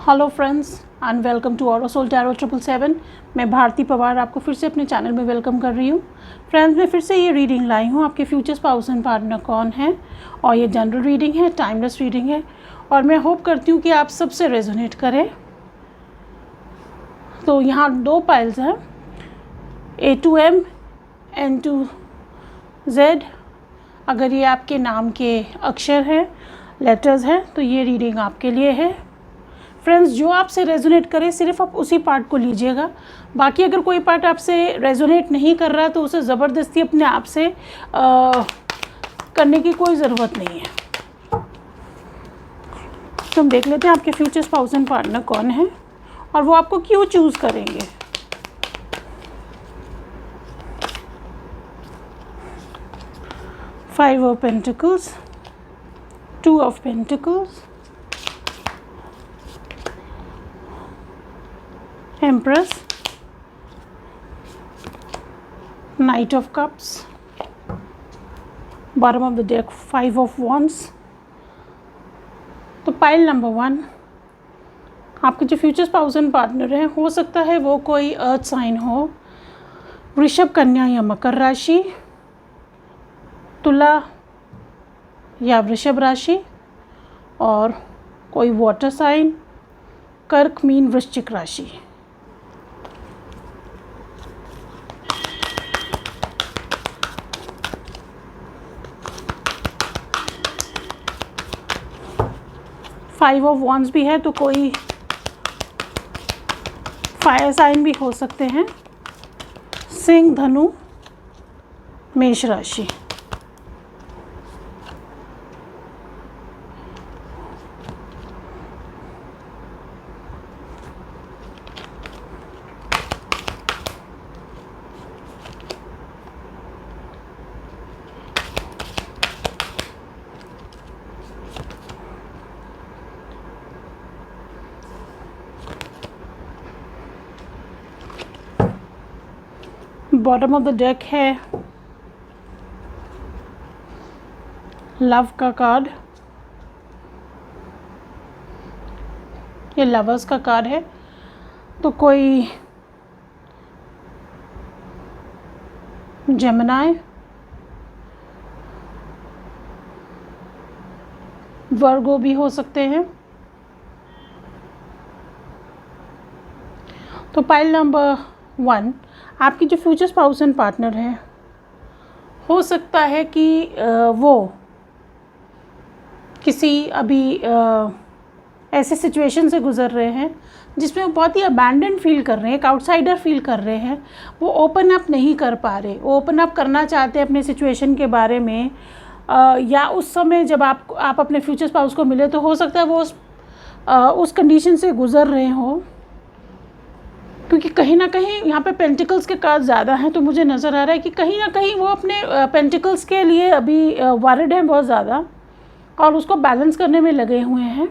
Hello friends and welcome to ऑरोसोल tarot 777। मैं भारती पवार आपको फिर से अपने चैनल में वेलकम कर रही हूँ। फ्रेंड्स, मैं फिर से ये रीडिंग लाई हूँ आपके फ्यूचर स्पाउस एंड पार्टनर कौन है, और ये जनरल रीडिंग है, टाइमलेस रीडिंग है, और मैं होप करती हूँ कि आप सबसे रेजोनेट करें। तो यहाँ दो पाइल्स हैं, A2M N2Z। अगर ये आपके नाम के अक्षर हैं, लेटर्स हैं, तो ये रीडिंग आपके लिए है। फ्रेंड्स, जो आपसे रेजोनेट करे सिर्फ आप उसी पार्ट को लीजिएगा। बाकी अगर कोई पार्ट आपसे रेजोनेट नहीं कर रहा तो उसे ज़बरदस्ती अपने आप से करने की कोई ज़रूरत नहीं है। तो हम देख लेते हैं आपके फ्यूचर स्पाउस एंड पार्टनर कौन है और वो आपको क्यों चूज़ करेंगे। Five of Pentacles, Two of Pentacles, Empress, Knight of Cups, bottom of the deck Five of Wands। तो पाइल नंबर 1, आपके जो फ्यूचर स्पाउस एंड पार्टनर हैं, हो सकता है वो कोई अर्थ साइन हो, वृषभ, कन्या या मकर राशि, तुला या वृषभ राशि, और कोई वाटर साइन, कर्क, मीन, वृश्चिक राशि। फाइव ऑफ वॉन्ड्स भी है तो कोई फायर साइन भी हो सकते हैं, सिंह, धनु, मेष राशि। बॉटम ऑफ द डेक है लव का कार्ड। ये लवर्स का कार्ड है तो कोई जेमिनी, वर्गो भी हो सकते हैं। तो पाइल नंबर 1, आपकी जो फ्यूचर स्पाउस एंड पार्टनर है, हो सकता है कि वो किसी अभी ऐसे सिचुएशन से गुज़र रहे हैं जिसमें वो बहुत ही अबैंडन फील कर रहे हैं, एक आउटसाइडर फील कर रहे हैं। वो ओपन अप नहीं कर पा रहे, वो ओपन अप करना चाहते हैं अपने सिचुएशन के बारे में, या उस समय जब आप अपने फ्यूचर स्पाउस को मिले तो हो सकता है वो उस कंडीशन से गुज़र रहे हों, क्योंकि कहीं ना कहीं यहाँ पे पेंटिकल्स के कार्ड ज़्यादा हैं। तो मुझे नज़र आ रहा है कि कहीं ना कहीं वो अपने पेंटिकल्स के लिए अभी वरिड हैं बहुत ज़्यादा, और उसको बैलेंस करने में लगे हुए हैं।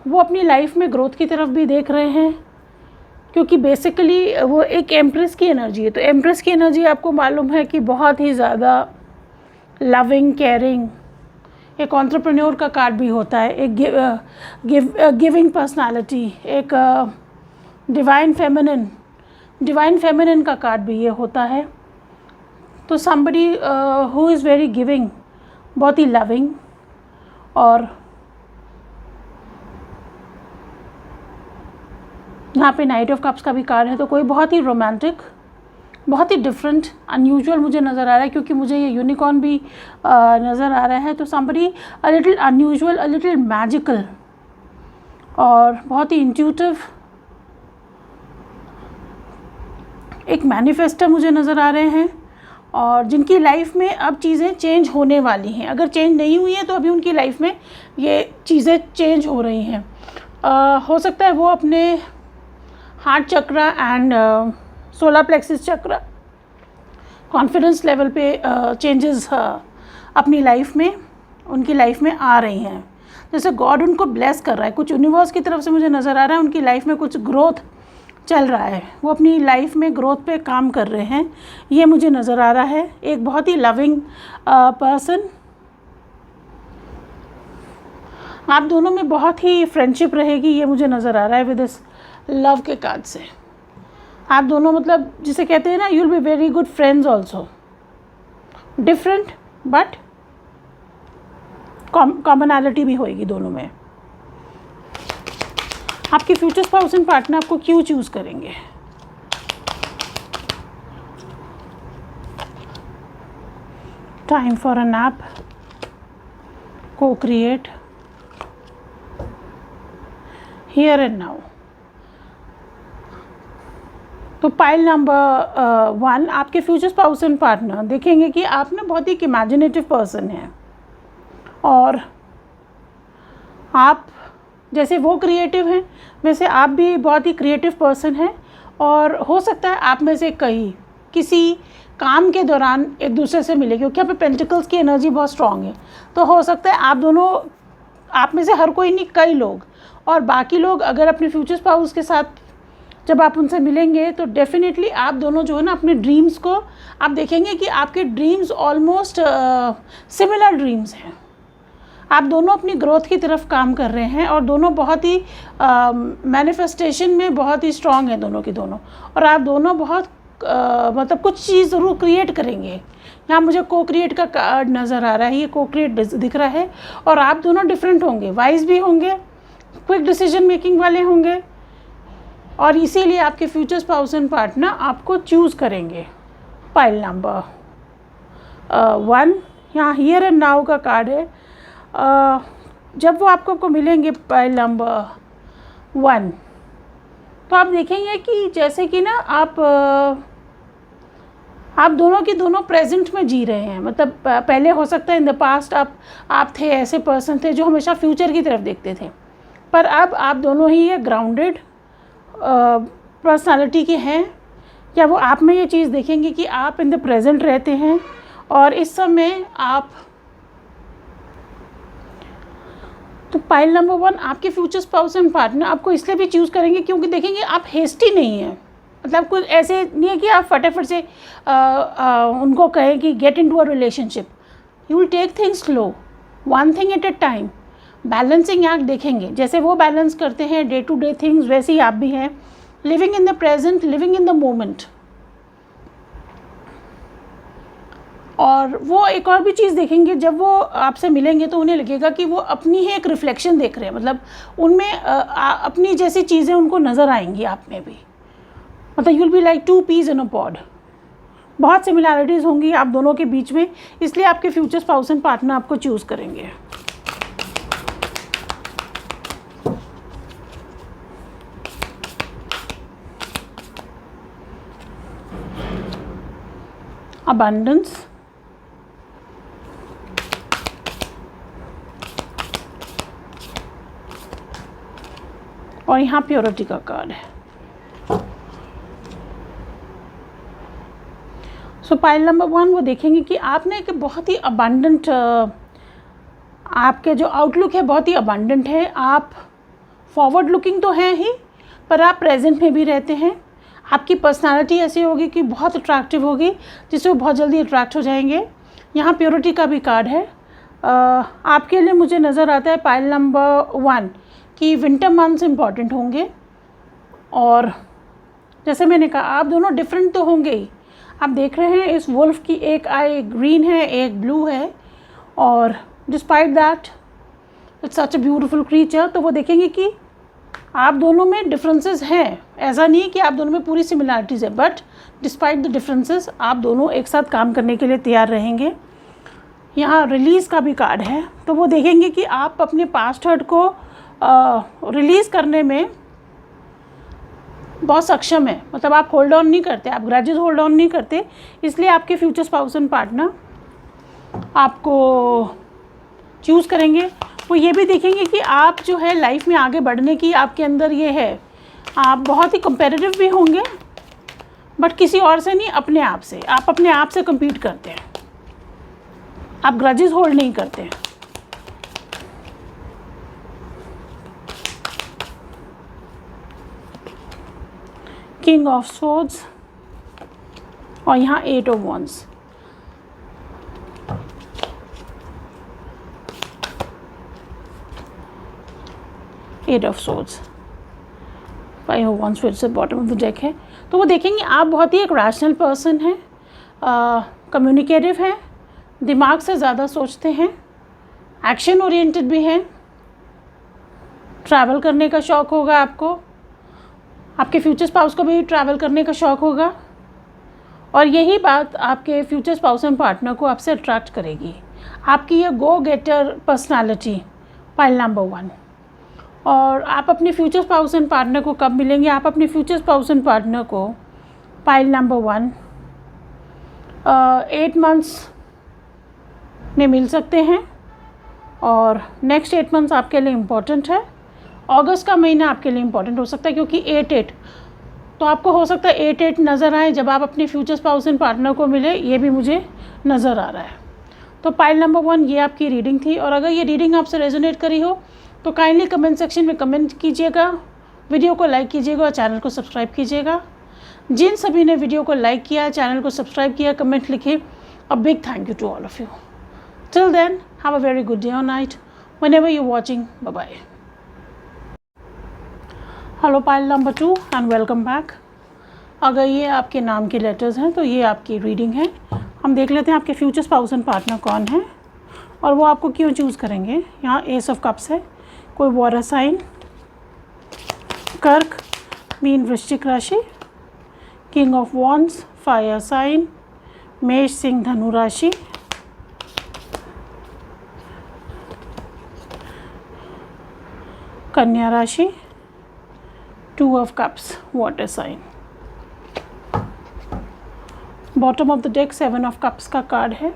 वो अपनी लाइफ में ग्रोथ की तरफ भी देख रहे हैं, क्योंकि बेसिकली वो एक एम्प्रेस की एनर्जी है। तो एम्प्रेस की एनर्जी आपको मालूम है कि बहुत ही ज़्यादा लविंग, केयरिंग, एक एंटरप्रेन्योर का कार्ड भी होता है, एक गिविंग पर्सनालिटी, एक डिवाइन फेमिनिन का कार्ड भी ये होता है। तो somebody who is very giving, बहुत ही लविंग, और यहाँ पे नाइट ऑफ कप्स का भी कार्ड है। तो कोई बहुत ही रोमांटिक, बहुत ही डिफरेंट, अनयूजुअल मुझे नज़र आ रहा है, क्योंकि मुझे ये यूनिकॉर्न भी नज़र आ रहा है। तो somebody a little unusual, a little magical, और बहुत ही इंट्यूटिव, एक मैनिफेस्टर मुझे नज़र आ रहे हैं, और जिनकी लाइफ में अब चीज़ें चेंज होने वाली हैं। अगर चेंज नहीं हुई हैं तो अभी उनकी लाइफ में ये चीज़ें चेंज हो रही हैं। हो सकता है वो अपने हार्ट चक्र एंड सोलर प्लेक्सिस चक्र, कॉन्फिडेंस लेवल पे चेंजेस अपनी लाइफ में, उनकी लाइफ में आ रही हैं। जैसे गॉड उनको ब्लेस कर रहा है, कुछ यूनिवर्स की तरफ से मुझे नज़र आ रहा है उनकी लाइफ में कुछ ग्रोथ चल रहा है, वो अपनी लाइफ में ग्रोथ पे काम कर रहे हैं, ये मुझे नज़र आ रहा है। एक बहुत ही लविंग पर्सन, आप दोनों में बहुत ही फ्रेंडशिप रहेगी, ये मुझे नज़र आ रहा है विद इस लव के कार्ड से। आप दोनों मतलब जिसे कहते हैं ना, you will be very good friends also, different but commonality भी होएगी दोनों में। आपके फ्यूचर स्पाउस एंड पार्टनर आपको क्यों चूज़ करेंगे? Time for a nap, co-create, here and now। तो पाइल नंबर 1, आपके फ्यूचर स्पाउस एंड पार्टनर देखेंगे कि आप ना बहुत ही इमेजिनेटिव पर्सन हैं, और आप जैसे वो क्रिएटिव हैं वैसे आप भी बहुत ही क्रिएटिव पर्सन हैं। और हो सकता है आप में से कई किसी काम के दौरान एक दूसरे से मिले, क्योंकि यहाँ पे पेंटिकल्स की एनर्जी बहुत स्ट्रॉन्ग है। तो हो सकता है आप दोनों, आप में से हर कोई नहीं, कई लोग, और बाकी लोग अगर अपने फ्यूचर स्पाउस के साथ जब आप उनसे मिलेंगे तो डेफिनेटली आप दोनों जो है ना अपने ड्रीम्स को, आप देखेंगे कि आपके ड्रीम्स ऑलमोस्ट सिमिलर ड्रीम्स हैं। आप दोनों अपनी ग्रोथ की तरफ काम कर रहे हैं, और दोनों बहुत ही मैनिफेस्टेशन में बहुत ही स्ट्रॉन्ग हैं दोनों की दोनों। और आप दोनों बहुत मतलब कुछ चीज़ ज़रूर क्रिएट करेंगे। यहाँ मुझे को क्रिएट का कार्ड नज़र आ रहा है, ये को क्रिएट दिख रहा है। और आप दोनों डिफरेंट होंगे, वाइज भी होंगे, क्विक डिसीजन मेकिंग वाले होंगे, और इसीलिए आपके फ्यूचर स्पाउस एंड पार्टनर आपको चूज़ करेंगे। पाइल नंबर 1, यहाँ हियर एंड नाउ का कार्ड है। जब वो आपको मिलेंगे पाइल नंबर 1, तो आप देखेंगे कि जैसे कि ना आप दोनों की दोनों प्रेजेंट में जी रहे हैं। मतलब पहले हो सकता है इन द पास्ट आप थे ऐसे पर्सन थे जो हमेशा फ्यूचर की तरफ देखते थे, पर अब आप दोनों ही ये ग्राउंडेड पर्सनालिटी के हैं, या वो आप में ये चीज़ देखेंगे कि आप इन द प्रेजेंट रहते हैं। और इस समय आप, तो पाइल नंबर 1, आपके फ्यूचर स्पाउस एंड पार्टनर आपको इसलिए भी चूज़ करेंगे क्योंकि देखेंगे आप हेस्टी नहीं हैं। मतलब कुछ ऐसे नहीं है कि आप फटाफट से उनको कहें कि get into a relationship. You will take things slow, one thing at a time, balancing act देखेंगे। जैसे वो बैलेंस करते हैं डे टू डे थिंग्स, वैसे ही आप भी हैं, living in the present, living in the moment. और वो एक और भी चीज़ देखेंगे, जब वो आपसे मिलेंगे तो उन्हें लगेगा कि वो अपनी ही एक रिफ्लेक्शन देख रहे हैं। मतलब उनमें अपनी जैसी चीज़ें उनको नज़र आएंगी आप में भी। मतलब you will be like 2 peas in a pod। बहुत सिमिलैरिटीज़ होंगी आप दोनों के बीच में, इसलिए आपके फ्यूचर स्पाउस एंड पार्टनर आपको चूज़ करेंगे। अबंडेंस, और यहाँ प्योरिटी का कार्ड है। सो पाइल नंबर 1, वो देखेंगे कि आपने एक बहुत ही अबंडेंट, आपके जो आउटलुक है बहुत ही अबंडेंट है। आप फॉरवर्ड लुकिंग तो हैं ही, पर आप प्रेजेंट में भी रहते हैं। आपकी पर्सनालिटी ऐसी होगी कि बहुत अट्रैक्टिव होगी, जिससे वो बहुत जल्दी अट्रैक्ट हो जाएंगे। यहाँ प्योरिटी का भी कार्ड है। आपके लिए मुझे नज़र आता है पाइल नंबर 1 कि विंटर मंथ्स इम्पॉर्टेंट होंगे। और जैसे मैंने कहा आप दोनों डिफरेंट तो होंगे ही। आप देख रहे हैं इस वुल्फ की एक आई ग्रीन है, एक ब्लू है, और despite that it's such a beautiful creature. तो वो देखेंगे कि आप दोनों में डिफरेंसेस हैं। ऐसा नहीं है कि आप दोनों में पूरी सिमिलैरिटीज़ है, बट डिस्पाइट द डिफरेंसेस आप दोनों एक साथ काम करने के लिए तैयार रहेंगे। यहाँ रिलीज़ का भी कार्ड है। तो वो देखेंगे कि आप अपने पास्ट हर्ट को रिलीज़ करने में बहुत सक्षम है। मतलब आप होल्ड ऑन नहीं करते, आप ग्रजेस होल्ड ऑन नहीं करते, इसलिए आपके फ्यूचर स्पाउस एंड पार्टनर आपको चूज़ करेंगे। वो ये भी देखेंगे कि आप जो है लाइफ में आगे बढ़ने की आपके अंदर ये है। आप बहुत ही कंपेरेटिव भी होंगे, बट किसी और से नहीं, अपने आप से। आप अपने आप से compete करते हैं, आप ग्रजेस होल्ड नहीं करते हैं। किंग ऑफ स्वॉर्ड्स, और यहाँ 8 of wands। 8 of swords, 5 of wands फिर से बॉटम ऑफ द डेक है। तो वो देखेंगे आप बहुत ही एक रैशनल पर्सन हैं, कम्युनिकेटिव हैं, दिमाग से ज़्यादा सोचते हैं, एक्शन ओरिएंटेड भी हैं, ट्रैवल करने का शौक़ होगा आपको, आपके फ्यूचर स्पाउस को भी ट्रैवल करने का शौक़ होगा, और यही बात आपके फ्यूचर स्पाउस एंड पार्टनर को आपसे अट्रैक्ट करेगी। आपकी ये गो गेटर पर्सनालिटी पाइल नंबर 1। और आप अपने फ्यूचर स्पाउस एंड पार्टनर को कब मिलेंगे? आप अपने फ्यूचर स्पाउस एंड पार्टनर को पाइल नंबर 1 8 मंथ्स में मिल सकते हैं, और नेक्स्ट 8 मंथ्स आपके लिए इम्पॉर्टेंट है। अगस्त का महीना आपके लिए इम्पॉर्टेंट हो सकता है, क्योंकि 8-8, तो आपको हो सकता है 8-8 नज़र आए जब आप अपने फ्यूचर स्पाउस एंड पार्टनर को मिले, ये भी मुझे नज़र आ रहा है। तो पाइल नंबर 1 ये आपकी रीडिंग थी, और अगर ये रीडिंग आपसे रेजोनेट करी हो तो काइंडली कमेंट सेक्शन में कमेंट कीजिएगा, वीडियो को लाइक कीजिएगा और चैनल को सब्सक्राइब कीजिएगा। जिन सभी ने वीडियो को लाइक किया, चैनल को सब्सक्राइब किया, कमेंट लिखे, a big thank you to all of you. Till then have a very good day और night whenever you watching. Bye bye. Hello pile number 2 and welcome back. अगर ये आपके नाम के लेटर्स हैं तो ये आपकी रीडिंग है। हम देख लेते हैं आपके फ्यूचर स्पाउस एंड पार्टनर कौन है और वो आपको क्यों चूज़ करेंगे। यहाँ एस ऑफ कप्स है, कोई वाटर साइन, कर्क मीन वृश्चिक राशि, king of wands fire sign, मेष सिंह धनु राशि, कन्या राशि, 2 of cups water sign. Bottom of the deck 7 of cups का कार्ड है।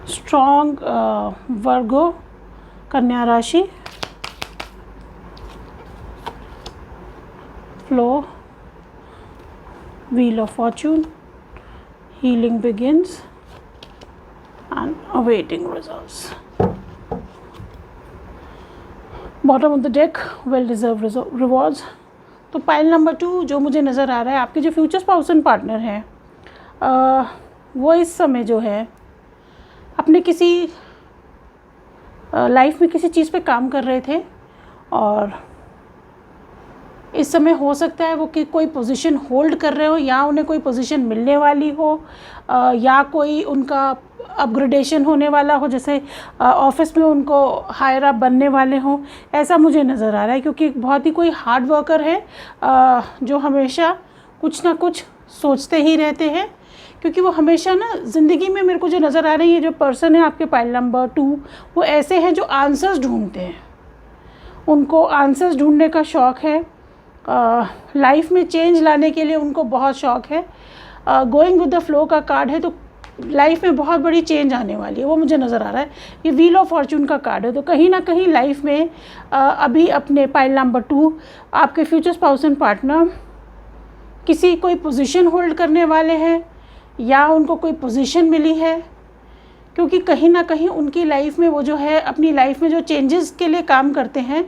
स्ट्रॉन्ग वर्गो कन्या राशि, flow wheel of fortune, healing begins and awaiting results. Bottom of the deck well deserved rewards. तो पाइल नंबर 2 जो मुझे नज़र आ रहा है, आपके जो फ्यूचर स्पाउस एंड पार्टनर हैं वो इस समय जो है अपने किसी लाइफ में किसी चीज़ पे काम कर रहे थे, और इस समय हो सकता है वो कि कोई पोजीशन होल्ड कर रहे हो, या उन्हें कोई पोजीशन मिलने वाली हो, या कोई उनका अपग्रेडेशन होने वाला हो, जैसे ऑफिस में उनको हायर अप बनने वाले हों, ऐसा मुझे नज़र आ रहा है। क्योंकि बहुत ही कोई हार्ड वर्कर है जो हमेशा कुछ ना कुछ सोचते ही रहते हैं, क्योंकि वो हमेशा ना ज़िंदगी में, मेरे को जो नज़र आ रही है जो पर्सन है आपके पाइल नंबर 2, वो ऐसे हैं जो आंसर्स ढूंढते हैं, उनको आंसर्स ढूंढने का शौक़ है, लाइफ में चेंज लाने के लिए उनको बहुत शौक़ है। गोइंग विद द फ्लो का कार्ड है, तो लाइफ में बहुत बड़ी चेंज आने वाली है, वो मुझे नज़र आ रहा है। ये व्हील ऑफ फॉर्चून का कार्ड है, तो कहीं ना कहीं लाइफ में अभी अपने पाइल नंबर 2 आपके फ्यूचर स्पाउस एंड पार्टनर किसी कोई पोजीशन होल्ड करने वाले हैं, या उनको कोई पोजीशन मिली है, क्योंकि कहीं ना कहीं उनकी लाइफ में वो जो है अपनी लाइफ में जो चेंजेस के लिए काम करते हैं,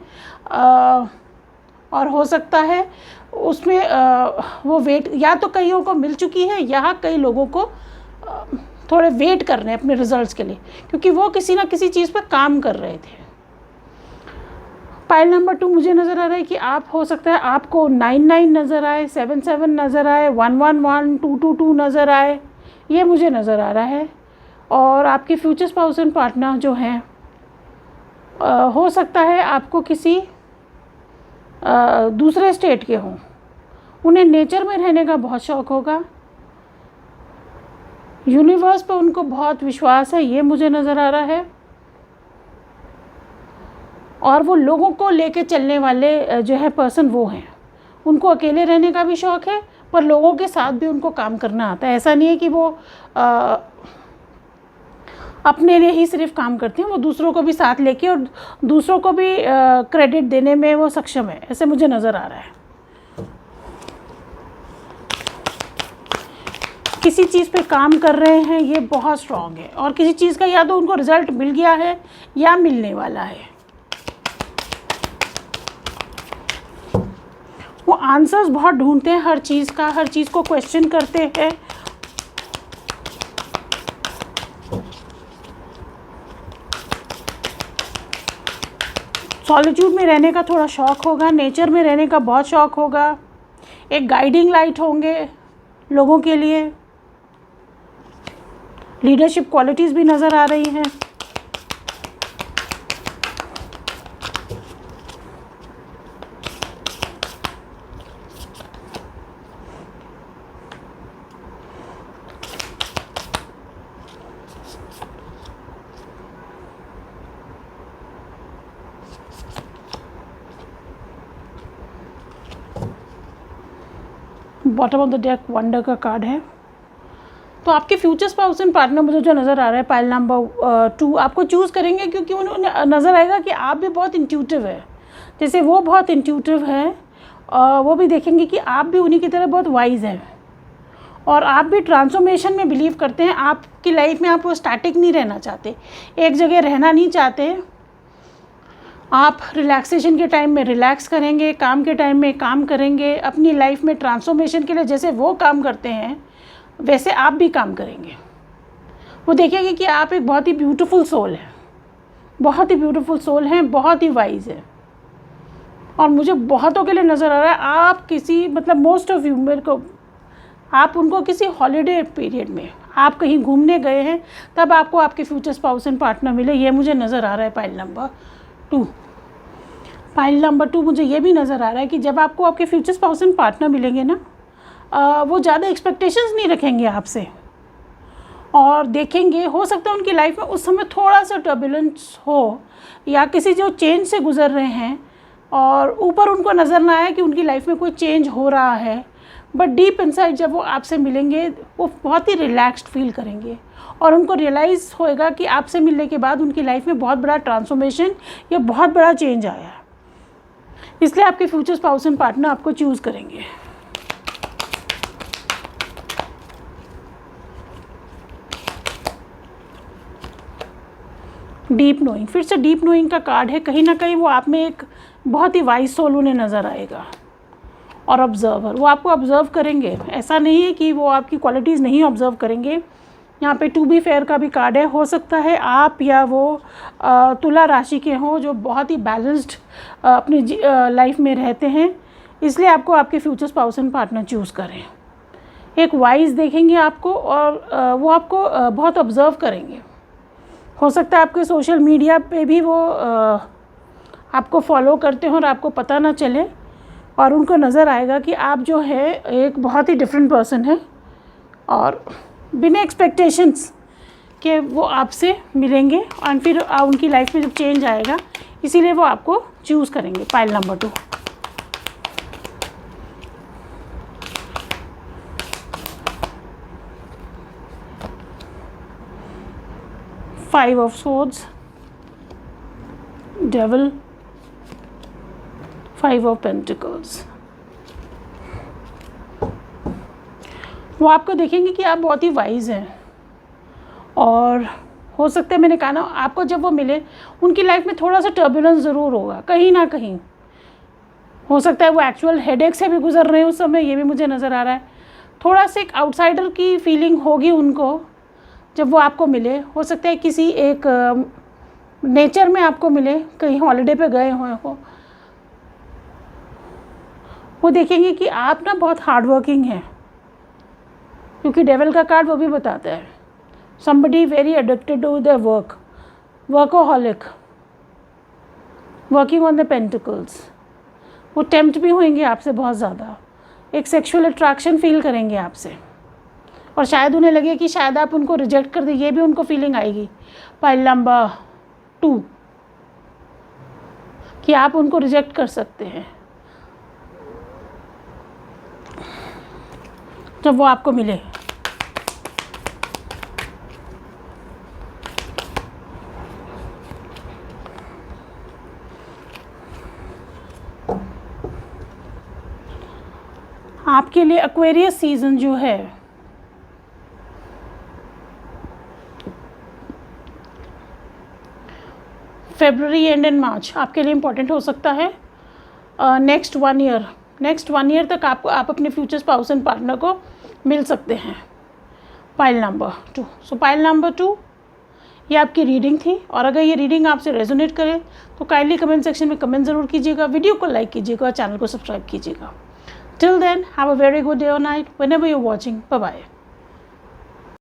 और हो सकता है उसमें वो वेट, या तो कईयों को मिल चुकी है, या कई लोगों को थोड़े वेट कर रहे हैं अपने रिजल्ट्स के लिए, क्योंकि वो किसी ना किसी चीज़ पर काम कर रहे थे। पाइल नंबर 2 मुझे नज़र आ रहा है कि आप, हो सकता है आपको 99 नज़र आए, 77 नज़र आए, 111, 222 नज़र आए, ये मुझे नज़र आ रहा है। और आपके फ्यूचर स्पाउस एंड पार्टनर जो हैं हो सकता है आपको किसी दूसरे स्टेट के हों, उन्हें नेचर में रहने का बहुत शौक़ होगा, यूनिवर्स पे उनको बहुत विश्वास है, ये मुझे नज़र आ रहा है। और वो लोगों को लेके चलने वाले जो है पर्सन वो हैं, उनको अकेले रहने का भी शौक़ है, पर लोगों के साथ भी उनको काम करना आता है। ऐसा नहीं है कि वो अपने लिए ही सिर्फ काम करते हैं, वो दूसरों को भी साथ लेके और दूसरों को भी क्रेडिट देने में वो सक्षम है, ऐसे मुझे नज़र आ रहा है। किसी चीज़ पे काम कर रहे हैं, ये बहुत स्ट्रॉन्ग है, और किसी चीज़ का या तो उनको रिज़ल्ट मिल गया है या मिलने वाला है। आंसर्स बहुत ढूंढते हैं हर चीज़ का, हर चीज़ को क्वेश्चन करते हैं। सॉलिट्यूड में रहने का थोड़ा शौक़ होगा, नेचर में रहने का बहुत शौक़ होगा, एक गाइडिंग लाइट होंगे लोगों के लिए। लीडरशिप क्वालिटीज़ भी नज़र आ रही हैं। Bottom of the deck wonder का कार्ड है। तो आपके फ्यूचर स्पाउस एंड पार्टनर मुझे जो नज़र आ रहा है पाइल नंबर 2 आपको चूज़ करेंगे, क्योंकि उन्हें नज़र आएगा कि आप भी बहुत इंट्यूटिव है। जैसे वो बहुत इंट्यूटिव है, वो भी देखेंगे कि आप भी उन्हीं की तरह बहुत वाइज हैं और आप भी ट्रांसफॉर्मेशन में बिलीव करते हैं। आपकी लाइफ में आप वो स्टैटिक नहीं रहना चाहते, एक जगह रहना नहीं चाहते। आप रिलैक्सेशन के टाइम में रिलैक्स करेंगे, काम के टाइम में काम करेंगे। अपनी लाइफ में ट्रांसफॉर्मेशन के लिए जैसे वो काम करते हैं वैसे आप भी काम करेंगे। वो देखेंगे कि आप एक बहुत ही ब्यूटीफुल सोल है, बहुत ही ब्यूटीफुल सोल हैं, बहुत ही वाइज है। और मुझे बहुतों के लिए नज़र आ रहा है आप किसी मतलब मोस्ट ऑफ यू मेरे को आप उनको किसी हॉलीडे पीरियड में आप कहीं घूमने गए हैं, तब आपको आपके फ्यूचर स्पाउस एंड पार्टनर मिले। ये मुझे नज़र आ रहा है पाइल नंबर 2। पाइल नंबर 2 मुझे ये भी नज़र आ रहा है कि जब आपको आपके फ्यूचर स्पाउस एंड पार्टनर मिलेंगे ना, वो ज़्यादा एक्सपेक्टेशंस नहीं रखेंगे आपसे और देखेंगे हो सकता है उनकी लाइफ में उस समय थोड़ा सा टर्बुलेंस हो या किसी जो चेंज से गुज़र रहे हैं और ऊपर उनको नज़र ना आए कि उनकी लाइफ में कोई चेंज हो रहा है, बट डीप इनसाइड जब वो आपसे मिलेंगे वो बहुत ही रिलैक्स्ड फील करेंगे और उनको रियलाइज़ होएगा कि आपसे मिलने के बाद उनकी लाइफ में बहुत बड़ा ट्रांसफॉर्मेशन या बहुत बड़ा चेंज आया है। इसलिए आपके फ्यूचर स्पाउस एंड पार्टनर आपको चूज़ करेंगे। डीप नोइंग, फिर से डीप नोइंग का कार्ड है। कहीं ना कहीं वो आप में एक बहुत ही वाइज सोल उन्हें नज़र आएगा और ऑब्जर्वर, वो आपको ऑब्ज़र्व करेंगे। ऐसा नहीं है कि वो आपकी क्वालिटीज़ नहीं ऑब्ज़र्व करेंगे। यहाँ पे टू बी फेयर का भी कार्ड है। हो सकता है आप या वो तुला राशि के हों जो बहुत ही बैलेंस्ड अपनी लाइफ में रहते हैं, इसलिए आपको आपके future spouse and partner choose करें। एक वाइज देखेंगे आपको और वो आपको बहुत ऑब्ज़र्व करेंगे। हो सकता है आपके सोशल मीडिया पे भी वो आपको फॉलो करते हो और आपको पता ना चले और उनको नज़र आएगा कि आप जो है एक बहुत ही डिफरेंट पर्सन है और बिना एक्सपेक्टेशंस के वो आपसे मिलेंगे और फिर उनकी लाइफ में जब चेंज आएगा इसीलिए वो आपको चूज़ करेंगे। Pile number 2। Five of swords, devil, five of pentacles. वो आपको देखेंगे कि आप बहुत ही वाइज हैं और हो सकता है मैंने कहा ना आपको जब वो मिले उनकी लाइफ में थोड़ा सा टर्बुलेंस ज़रूर होगा कहीं ना कहीं। हो सकता है वो एक्चुअल हेडेक से भी गुजर रहे हैं उस समय, ये भी मुझे नज़र आ रहा है। थोड़ा सा एक आउटसाइडर की फीलिंग होगी उनको जब वो आपको मिले। हो सकता है किसी एक नेचर में आपको मिले, कहीं हॉलिडे पे गए हुए हो। वो देखेंगे कि आप ना बहुत हार्ड वर्किंग हैं, क्योंकि डेविल का कार्ड वो भी बताता है somebody very addicted to their work, workaholic, working on the pentacles। वो टेम्प्ट भी होंगे आपसे बहुत ज़्यादा, एक सेक्सुअल अट्रैक्शन फील करेंगे आपसे और शायद उन्हें लगे कि शायद आप उनको रिजेक्ट कर दें, ये भी उनको फीलिंग आएगी। पाइल नंबर 2 कि आप उनको रिजेक्ट कर सकते हैं जब वो आपको मिले। आपके लिए एक्वेरियस सीजन जो है फरवरी एंड इन मार्च आपके लिए इम्पॉर्टेंट हो सकता है। नेक्स्ट 1 ईयर नेक्स्ट 1 ईयर तक आप अपने फ्यूचर स्पाउस एंड पार्टनर को मिल सकते हैं। Pile number 2। सो पाइल नंबर 2, ये आपकी रीडिंग थी। और अगर ये रीडिंग आपसे रेजोनेट करे तो काइंडली कमेंट सेक्शन में कमेंट ज़रूर कीजिएगा, वीडियो को लाइक कीजिएगा, चैनल को सब्सक्राइब कीजिएगा। Till then have a very good day और night whenever you are watching. Bye bye.